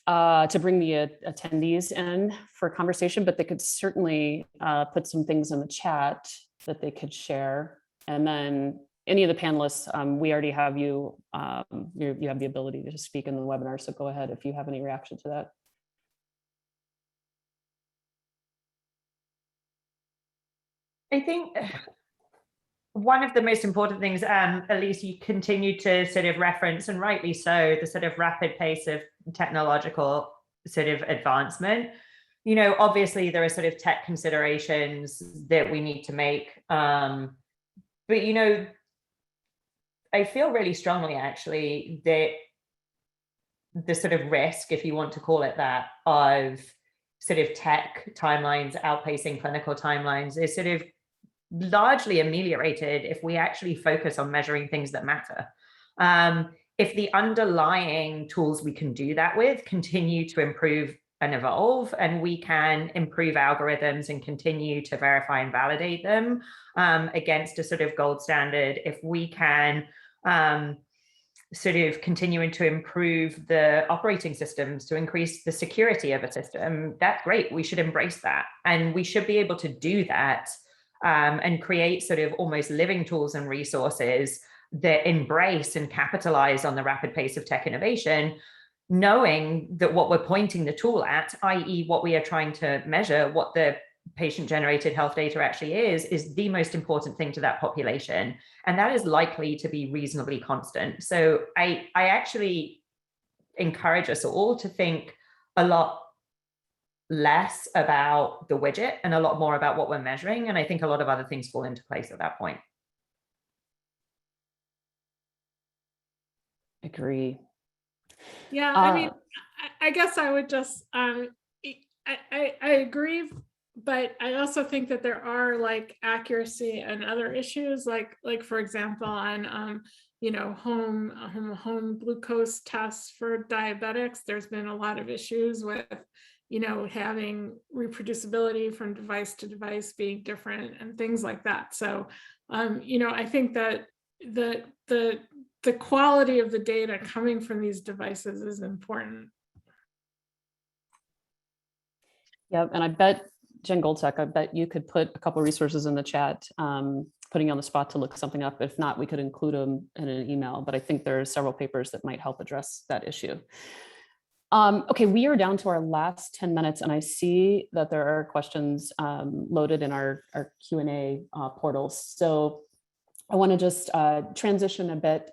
bring the attendees in for conversation, but they could certainly put some things in the chat that they could share. And then any of the panelists, we already have you, you have the ability to speak in the webinar. So go ahead if you have any reaction to that. I think one of the most important things, at least you continue to sort of reference, and rightly so, the sort of rapid pace of technological sort of advancement. You know, obviously there are sort of tech considerations that we need to make. But, you know, I feel really strongly actually that the sort of risk, if you want to call it that, of sort of tech timelines outpacing clinical timelines is sort of largely ameliorated if we actually focus on measuring things that matter. If the underlying tools we can do that with continue to improve and evolve, and we can improve algorithms and continue to verify and validate them against a sort of gold standard, if we can sort of continuing to improve the operating systems to increase the security of a system, that's great. We should embrace that. And we should be able to do that and create sort of almost living tools and resources that embrace and capitalize on the rapid pace of tech innovation, knowing that what we're pointing the tool at, i.e. what we are trying to measure, what the patient-generated health data actually is the most important thing to that population. And that is likely to be reasonably constant. So I actually encourage us all to think a lot less about the widget and a lot more about what we're measuring. And I think a lot of other things fall into place at that point. Agree. Yeah, I mean, I guess I would just, I agree, but I also think that there are like accuracy and other issues, like for example, on you know, home glucose tests for diabetics. There's been a lot of issues with, you know, having reproducibility from device to device being different and things like that. So, you know, I think that the quality of the data coming from these devices is important. Yeah, and I bet, Jen Goldsack, I bet you could put a couple of resources in the chat, putting you on the spot to look something up. If not, we could include them in an email, but I think there are several papers that might help address that issue. Okay, we are down to our last 10 minutes, and I see that there are questions loaded in our Q&A portals. So I want to just transition a bit.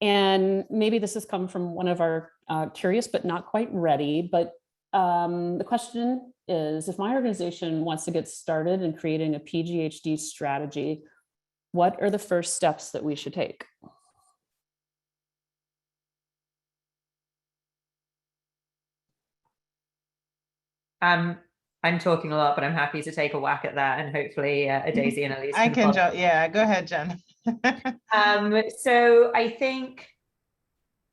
And maybe this has come from one of our curious but not quite ready. But the question is, if my organization wants to get started in creating a PGHD strategy, what are the first steps that we should take? I'm talking a lot, but I'm happy to take a whack at that, and hopefully Adaeze and Elise I can, follow. yeah, go ahead, Jen. So I think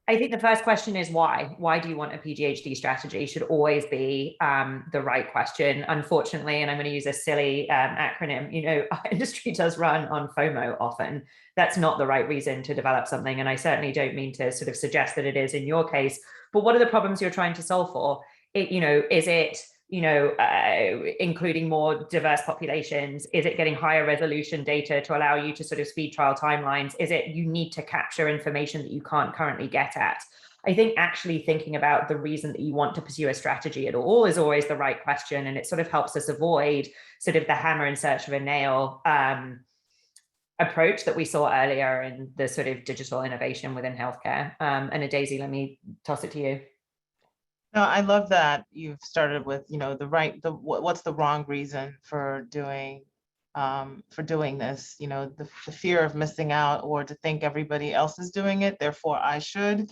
the first question is why? Why do you want a PGHD strategy? Should always be the right question. Unfortunately, and I'm going to use a silly acronym, you know, our industry does run on FOMO often. That's not the right reason to develop something. And I certainly don't mean to sort of suggest that it is in your case, but what are the problems you're trying to solve for? You know, is it, you know, including more diverse populations? Is it getting higher resolution data to allow you to sort of speed trial timelines? Is it you need to capture information that you can't currently get at? I think actually thinking about the reason that you want to pursue a strategy at all is always the right question. And it sort of helps us avoid sort of the hammer in search of a nail approach that we saw earlier in the sort of digital innovation within healthcare. And Adaeze, let me toss it to you. No, I love that you've started with, you know, what's the wrong reason for doing this, you know, the fear of missing out, or to think everybody else is doing it, therefore I should,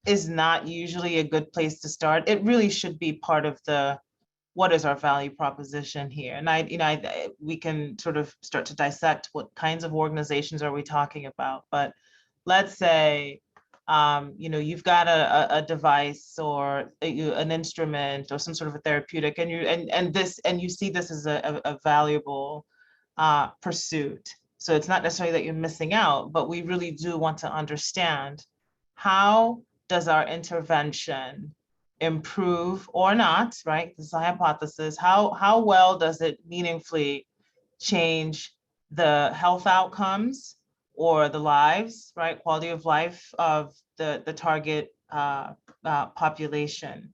is not usually a good place to start. It really should be part of the, what is our value proposition here? And we can sort of start to dissect what kinds of organizations are we talking about, but let's say, you know, you've got a device or an instrument or some sort of a therapeutic, and you see this as a valuable pursuit. So it's not necessarily that you're missing out, but we really do want to understand, how does our intervention improve or not, right? This is a hypothesis. How well does it meaningfully change the health outcomes or the lives, right? Quality of life of the target population.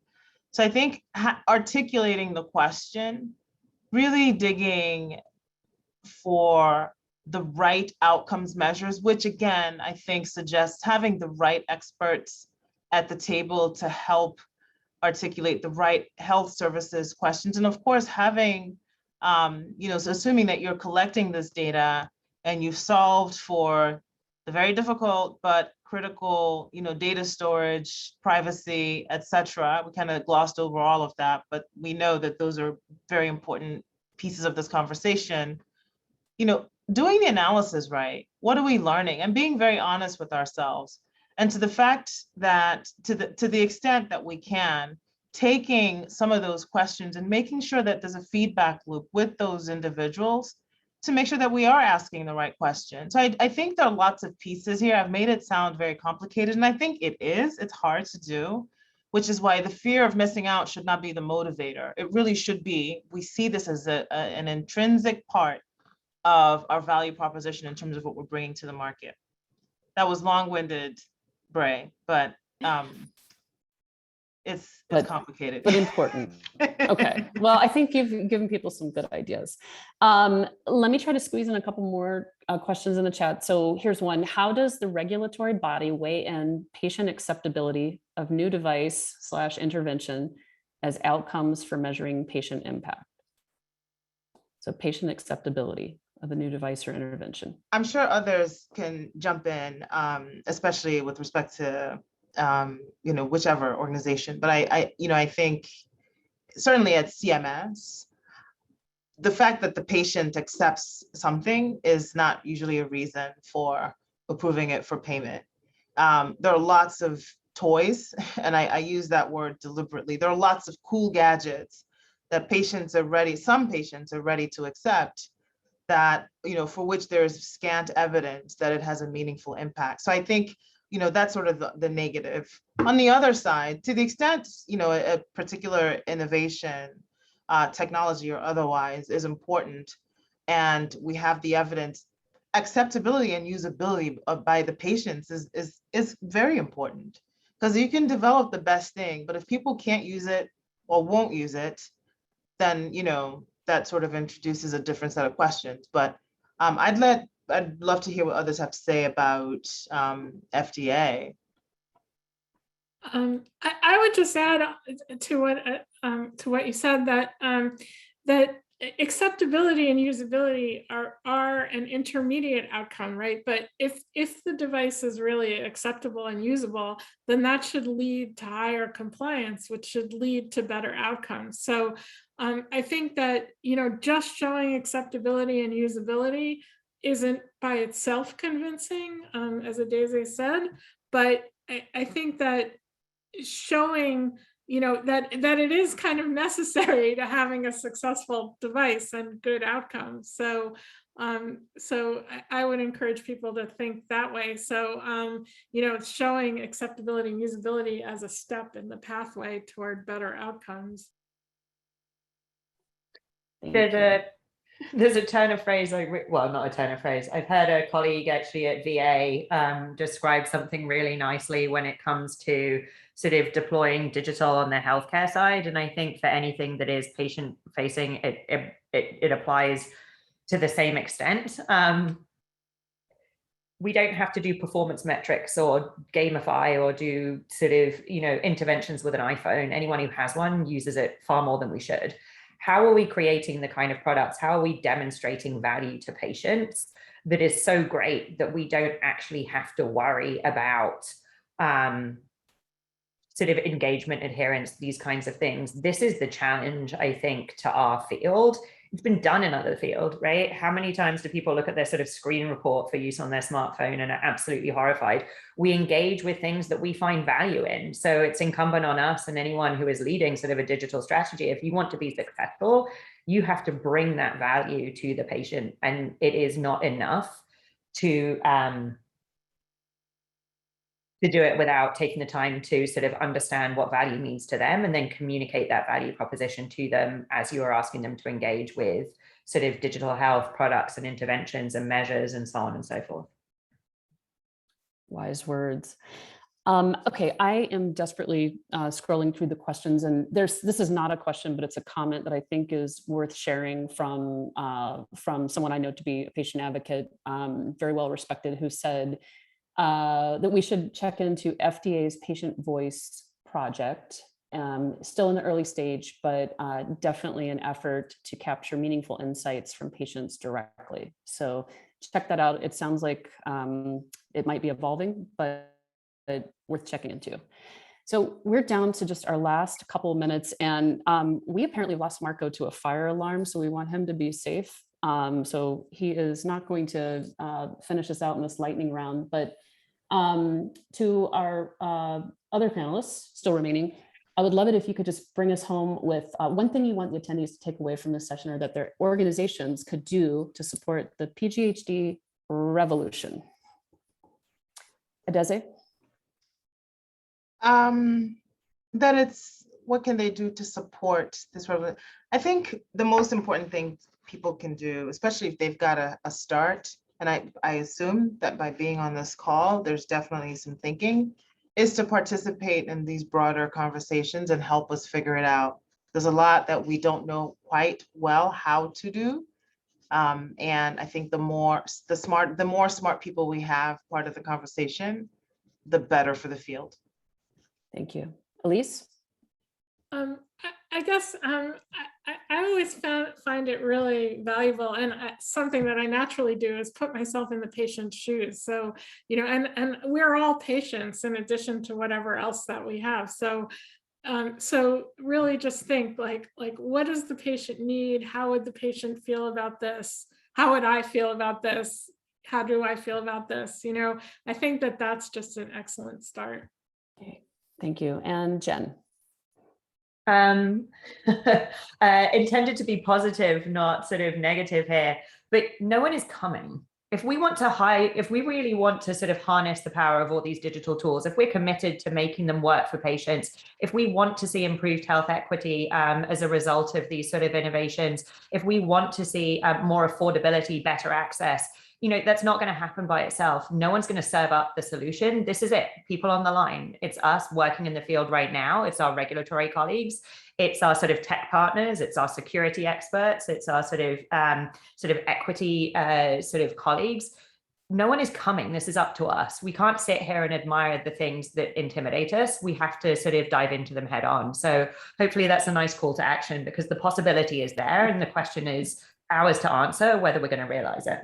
So I think articulating the question, really digging for the right outcomes measures, which again, I think suggests having the right experts at the table to help articulate the right health services questions. And of course, having, you know, so assuming that you're collecting this data and you've solved for the very difficult but critical, you know, data storage, privacy, et cetera. We kind of glossed over all of that, but we know that those are very important pieces of this conversation. You know, doing the analysis right, what are we learning? And being very honest with ourselves. And to the fact that, to the extent that we can, taking some of those questions and making sure that there's a feedback loop with those individuals to make sure that we are asking the right question. So I think there are lots of pieces here. I've made it sound very complicated, and I think it is. It's hard to do, which is why the fear of missing out should not be the motivator. It really should be, we see this as an intrinsic part of our value proposition in terms of what we're bringing to the market. That was long-winded, Bray, but it's complicated. But important. Okay, well, I think you've given people some good ideas. Let me try to squeeze in a couple more questions in the chat. So here's one. How does the regulatory body weigh in patient acceptability of new device/intervention as outcomes for measuring patient impact? So patient acceptability of a new device or intervention. I'm sure others can jump in, especially with respect to you know, whichever organization. But I think certainly at CMS, the fact that the patient accepts something is not usually a reason for approving it for payment. There are lots of toys, and I use that word deliberately. There are lots of cool gadgets that some patients are ready to accept, that, you know, for which there's scant evidence that it has a meaningful impact. So I think, you know, that's sort of the negative. On the other side, to the extent, you know, a particular innovation, technology or otherwise, is important, and we have the evidence, acceptability and usability by the patients is very important. Because you can develop the best thing, but if people can't use it or won't use it, then, you know, that sort of introduces a different set of questions. But I'd love to hear what others have to say about FDA. I would just add to what you said, that that acceptability and usability are an intermediate outcome, right? But if the device is really acceptable and usable, then that should lead to higher compliance, which should lead to better outcomes. So I think that, you know, just showing acceptability and usability isn't by itself convincing, as Adaeze said, but I think that showing, you know, that it is kind of necessary to having a successful device and good outcomes. So so I would encourage people to think that way. So you know, showing acceptability and usability as a step in the pathway toward better outcomes. There's a turn of phrase, well, not a turn of phrase. I've heard a colleague actually at VA describe something really nicely when it comes to sort of deploying digital on the healthcare side. And I think for anything that is patient facing, it applies to the same extent. We don't have to do performance metrics or gamify or do sort of, you know, interventions with an iPhone. Anyone who has one uses it far more than we should. How are we creating the kind of products? How are we demonstrating value to patients that is so great that we don't actually have to worry about sort of engagement, adherence, these kinds of things? This is the challenge, I think, to our field. It's been done in other fields, right? How many times do people look at their sort of screen report for use on their smartphone and are absolutely horrified? We engage with things that we find value in. So it's incumbent on us and anyone who is leading sort of a digital strategy. If you want to be successful, you have to bring that value to the patient. And it is not enough to do it without taking the time to sort of understand what value means to them and then communicate that value proposition to them as you are asking them to engage with sort of digital health products and interventions and measures and so on and so forth. Wise words. Okay, I am desperately scrolling through the questions, and this is not a question, but it's a comment that I think is worth sharing from someone I know to be a patient advocate, very well respected, who said, that we should check into FDA's Patient Voice project, still in the early stage, but definitely an effort to capture meaningful insights from patients directly. So check that out. It sounds like it might be evolving, but worth checking into. So we're down to just our last couple of minutes, and we apparently lost Marco to a fire alarm, so we want him to be safe. So he is not going to finish us out in this lightning round, but to our other panelists still remaining, I would love it if you could just bring us home with one thing you want the attendees to take away from this session, or that their organizations could do to support the PGHD revolution. Adaeze? That it's, what can they do to support this revolution? I think the most important thing people can do, especially if they've got a start, and I assume that by being on this call, there's definitely some thinking, is to participate in these broader conversations and help us figure it out. There's a lot that we don't know quite well how to do. And I think the more smart people we have part of the conversation, the better for the field. Thank you. Elise? I guess I always find it really valuable, and something that I naturally do is put myself in the patient's shoes. So, you know, and we're all patients in addition to whatever else that we have. So, so really just think like what does the patient need? How would the patient feel about this? How would I feel about this? How do I feel about this? You know, I think that that's just an excellent start. Okay. Thank you. And Jen? Intended to be positive, not sort of negative here, but no one is coming. If we want to if we really want to sort of harness the power of all these digital tools, if we're committed to making them work for patients, if we want to see improved health equity as a result of these sort of innovations, if we want to see more affordability, better access, that's not going to happen by itself. No one's going to serve up the solution. This is it. People on the line. It's us working in the field right now. It's our regulatory colleagues. It's our sort of tech partners. It's our security experts. It's our sort of equity sort of colleagues. No one is coming. This is up to us. We can't sit here and admire the things that intimidate us. We have to sort of dive into them head on. So hopefully that's a nice call to action, because the possibility is there. And the question is ours to answer whether we're going to realize it.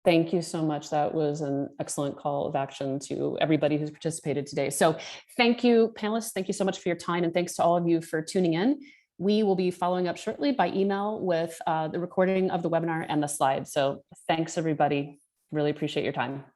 Thank you so much. That was an excellent call of action to everybody who's participated today. So thank you, panelists. Thank you so much for your time. And thanks to all of you for tuning in. We will be following up shortly by email with the recording of the webinar and the slides. So thanks, everybody. Really appreciate your time.